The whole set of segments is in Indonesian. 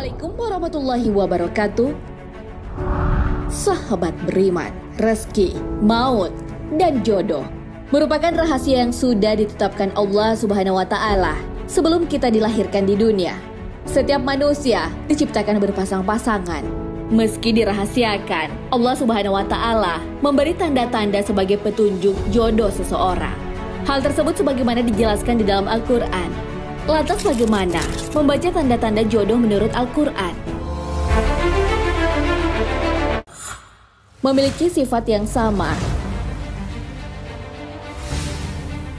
Assalamualaikum warahmatullahi wabarakatuh. Sahabat beriman, rezeki, maut, dan jodoh merupakan rahasia yang sudah ditetapkan Allah Subhanahu wa Ta'ala sebelum kita dilahirkan di dunia. Setiap manusia diciptakan berpasang-pasangan. Meski dirahasiakan, Allah Subhanahu wa Ta'ala memberi tanda-tanda sebagai petunjuk jodoh seseorang. Hal tersebut sebagaimana dijelaskan di dalam Al-Quran. Lantas bagaimana membaca tanda-tanda jodoh menurut Al-Quran? Memiliki sifat yang sama,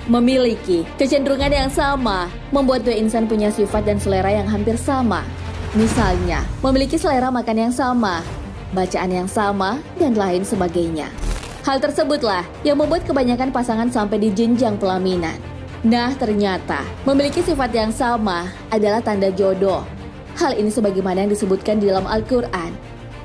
memiliki kecenderungan yang sama, membuat dua insan punya sifat dan selera yang hampir sama. Misalnya, memiliki selera makan yang sama, bacaan yang sama, dan lain sebagainya. Hal tersebutlah yang membuat kebanyakan pasangan sampai di jenjang pelaminan. Nah, ternyata memiliki sifat yang sama adalah tanda jodoh. Hal ini sebagaimana yang disebutkan di dalam Al-Quran.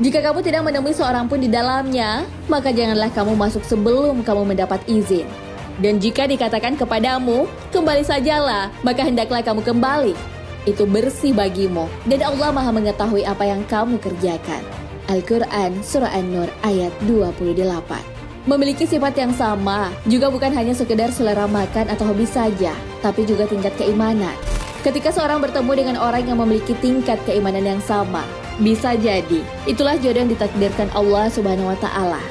Jika kamu tidak menemui seorang pun di dalamnya, maka janganlah kamu masuk sebelum kamu mendapat izin. Dan jika dikatakan kepadamu, kembali sajalah, maka hendaklah kamu kembali. Itu bersih bagimu, dan Allah Maha mengetahui apa yang kamu kerjakan. Al-Quran Surah An-Nur ayat 28. Memiliki sifat yang sama juga bukan hanya sekedar selera makan atau hobi saja, tapi juga tingkat keimanan. Ketika seorang bertemu dengan orang yang memiliki tingkat keimanan yang sama, bisa jadi itulah jodoh yang ditakdirkan Allah Subhanahu wa Ta'ala.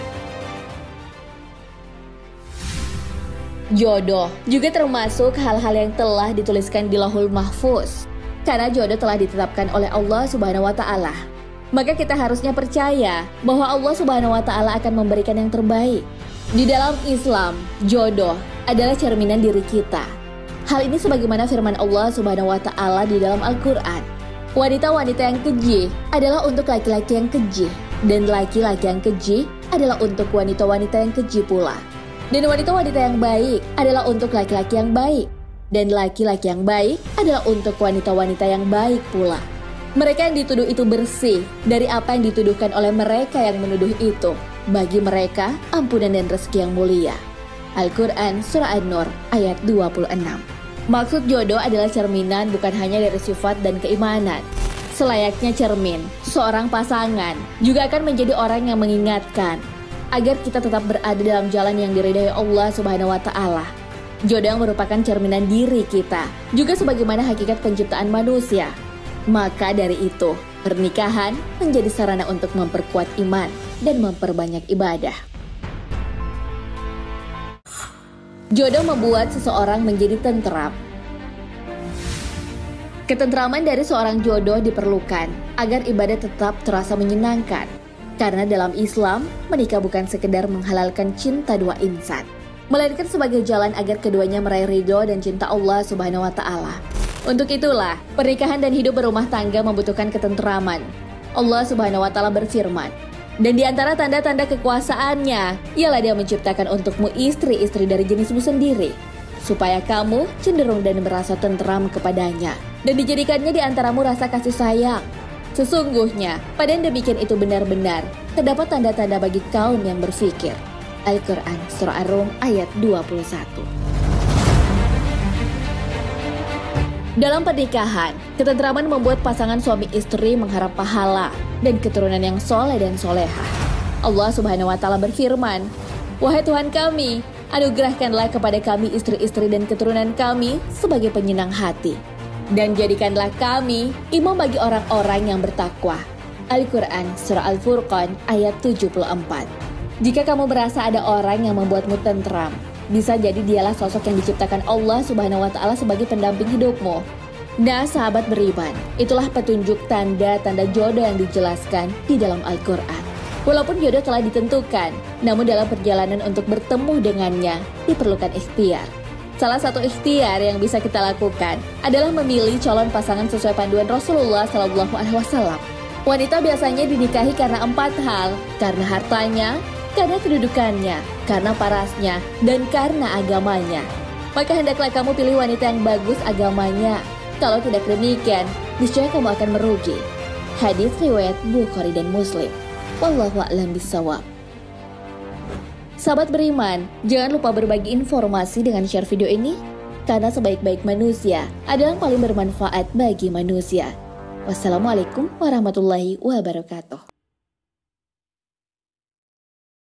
Jodoh juga termasuk hal-hal yang telah dituliskan di Lauhul Mahfuz. Karena jodoh telah ditetapkan oleh Allah Subhanahu wa Ta'ala, maka kita harusnya percaya bahwa Allah Subhanahu wa Ta'ala akan memberikan yang terbaik. Di dalam Islam, jodoh adalah cerminan diri kita. Hal ini sebagaimana firman Allah Subhanahu wa Ta'ala di dalam Al-Quran. Wanita-wanita yang keji adalah untuk laki-laki yang keji, dan laki-laki yang keji adalah untuk wanita-wanita yang keji pula. Dan wanita-wanita yang baik adalah untuk laki-laki yang baik, dan laki-laki yang baik adalah untuk wanita-wanita yang baik pula. Mereka yang dituduh itu bersih dari apa yang dituduhkan oleh mereka yang menuduh itu. Bagi mereka, ampunan dan rezeki yang mulia. Al-Quran Surah An-Nur ayat 26. Maksud jodoh adalah cerminan bukan hanya dari sifat dan keimanan. Selayaknya cermin, seorang pasangan juga akan menjadi orang yang mengingatkan agar kita tetap berada dalam jalan yang diridhai Allah Subhanahu wa Ta'ala. Jodoh yang merupakan cerminan diri kita, juga sebagaimana hakikat penciptaan manusia. Maka dari itu, pernikahan menjadi sarana untuk memperkuat iman dan memperbanyak ibadah. Jodoh membuat seseorang menjadi tenteram. Ketentraman dari seorang jodoh diperlukan agar ibadah tetap terasa menyenangkan. Karena dalam Islam, menikah bukan sekedar menghalalkan cinta dua insan, melainkan sebagai jalan agar keduanya meraih ridho dan cinta Allah Subhanahu wa Ta'ala. Untuk itulah, pernikahan dan hidup berumah tangga membutuhkan ketenteraman. Allah Subhanahu wa Ta'ala berfirman, dan di antara tanda-tanda kekuasaannya, ialah Dia menciptakan untukmu istri-istri dari jenismu sendiri, supaya kamu cenderung dan merasa tenteram kepadanya, dan dijadikannya di antaramu rasa kasih sayang. Sesungguhnya, pada yang demikian itu benar-benar terdapat tanda-tanda bagi kaum yang berfikir. Al-Quran Surah Ar-Rum ayat 21. Dalam pernikahan, ketentraman membuat pasangan suami istri mengharap pahala dan keturunan yang soleh dan solehah. Allah Subhanahu wa Ta'ala berfirman, "Wahai Tuhan kami, anugerahkanlah kepada kami istri-istri dan keturunan kami sebagai penyenang hati. Dan jadikanlah kami imam bagi orang-orang yang bertakwa." Al-Quran Surah Al-Furqan ayat 74. Jika kamu merasa ada orang yang membuatmu tentram, bisa jadi dialah sosok yang diciptakan Allah Subhanahu wa Ta'ala sebagai pendamping hidupmu. Nah, sahabat beriman, itulah petunjuk tanda-tanda jodoh yang dijelaskan di dalam Al-Quran. Walaupun jodoh telah ditentukan, namun dalam perjalanan untuk bertemu dengannya diperlukan ikhtiar. Salah satu ikhtiar yang bisa kita lakukan adalah memilih calon pasangan sesuai panduan Rasulullah SAW. Wanita biasanya dinikahi karena 4 hal, karena hartanya, karena kedudukannya, karena parasnya, dan karena agamanya. Maka hendaklah kamu pilih wanita yang bagus agamanya. Kalau tidak demikian, niscaya kamu akan merugi. Hadis riwayat Bukhari dan Muslim. Wallahu a'lam bishawab. Sahabat beriman, jangan lupa berbagi informasi dengan share video ini, karena sebaik-baik manusia adalah yang paling bermanfaat bagi manusia. Wassalamualaikum warahmatullahi wabarakatuh.